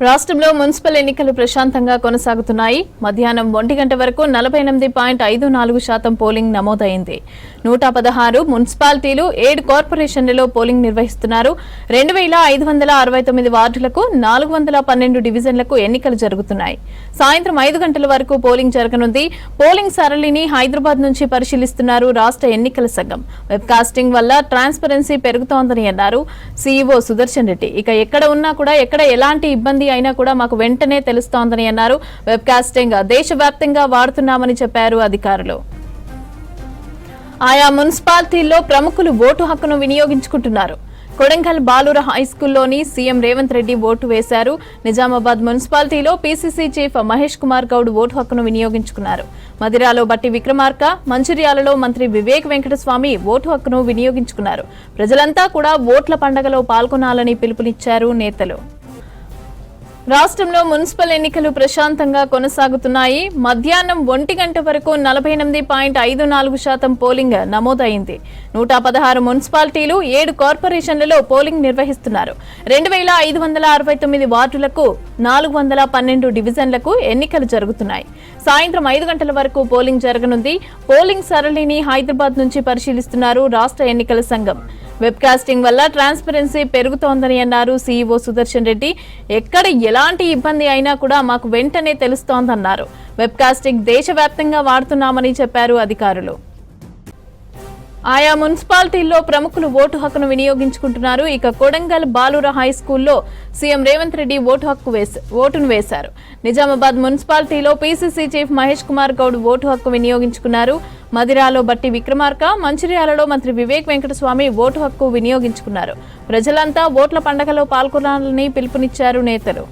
రాష్ట్రంలో మున్సిపల్ ఎన్నికలు ప్రశాంతంగా కొనసాగుతున్నాయి. మధ్యాహ్నం 1 గంట వరకు 48.54% పోలింగ్ నమోదైంది. 116 మున్సిపాలిటీలు 7 కార్పొరేషన్లలో పోలింగ్ నిర్వహిస్తున్నారు. 2569 వార్డులకు 412 డివిజన్లకు ఎన్నికలు జరుగుతున్నాయి. సాయంత్రం 5 గంటల వరకు పోలింగ్ జరగనుంది. పోలింగ్ సరళిని హైదరాబాద్ నుంచి పరిశీలిస్తున్నారు రాష్ట్ర ఎన్నికల సంఘం. వెబ్ కాస్టింగ్ వల్ల ట్రాన్స్పరెన్సీ పెరుగుతోందని అన్నారు సీఈఓ సుదర్శన్ రెడ్డి. ఇక ఎక్కడ ఉన్నా కూడా ఎక్కడ ఎలాంటి ఇబ్బంది అయినా కూడా మాకు వెంటనే తెలుస్తోందని అన్నారు. వెబ్ కాస్టింగ్ దేశవ్యాప్తంగా వాడుతున్నామని చెప్పారు అధికారులు. ఆయా మున్సిపాలిటీల్లో ప్రముఖులు ఓటు హక్కును వినియోగించుకుంటున్నారు. కొడంగల్ బాలుర హైస్కూల్లోని సీఎం రేవంత్ రెడ్డి ఓటు వేశారు. నిజామాబాద్ మున్సిపాలిటీలో PCC chief Mahesh Kumar Goud vote హక్కును వినియోగించుకున్నారు. మదిరాలో బట్టి విక్రమార్క, మంచిర్యాలలో మంత్రి వివేక్ వెంకటస్వామి ఓటు హక్కును వినియోగించుకున్నారు. ప్రజలంతా కూడా ఓట్ల పండగలో పాల్గొనాలని పిలుపునిచ్చారు నేతలు. రాష్ట్రంలో మున్సిపల్ ఎన్నికలు ప్రశాంతంగా కొనసాగుతున్నాయి. మధ్యాహ్నం 1 గంట వరకు 48.54% పోలింగ్ నమోదైంది. 116 మున్సిపాలిటీలు 7 కార్పొరేషన్లలో పోలింగ్ నిర్వహిస్తున్నారు. 2569 వార్డులకు 412 డివిజన్లకు ఎన్నికలు జరుగుతున్నాయి. సాయంత్రం 5 గంటల వరకు పోలింగ్ జరగనుంది. పోలింగ్ సరళిని హైదరాబాద్ నుంచి పరిశీలిస్తున్నారు రాష్ట్ర ఎన్నికల సంఘం. వెబ్ కాస్టింగ్ వల్ల ట్రాన్స్పరెన్సీ పెరుగుతోందని అన్నారు సీఈఓ సుదర్శన్ రెడ్డి. ఎక్కడ ఎలాంటి ఇబ్బంది అయినా కూడా మాకు వెంటనే తెలుస్తోందన్నారు. వెబ్ కాస్టింగ్ దేశవ్యాప్తంగా వాడుతున్నామని చెప్పారు అధికారులు. ఆయా మున్సిపాలిటీల్లో ప్రముఖులు ఓటు హక్కును వినియోగించుకుంటున్నారు. ఇక కొడంగల్ బాలుర హైస్కూల్లో సీఎం రేవంత్ రెడ్డి ఓటును వేశారు. నిజామాబాద్ మున్సిపాలిటీలో PCC chief Mahesh Kumar Goud vote హక్కు వినియోగించుకున్నారు. మదిరాలో బట్టి విక్రమార్క, మంచిర్యాలలో మంత్రి వివేక్ వెంకటస్వామి ఓటు హక్కు వినియోగించుకున్నారు. ప్రజలంతా ఓట్ల పండగలో పాల్గొనాలని పిలుపునిచ్చారు నేతలు.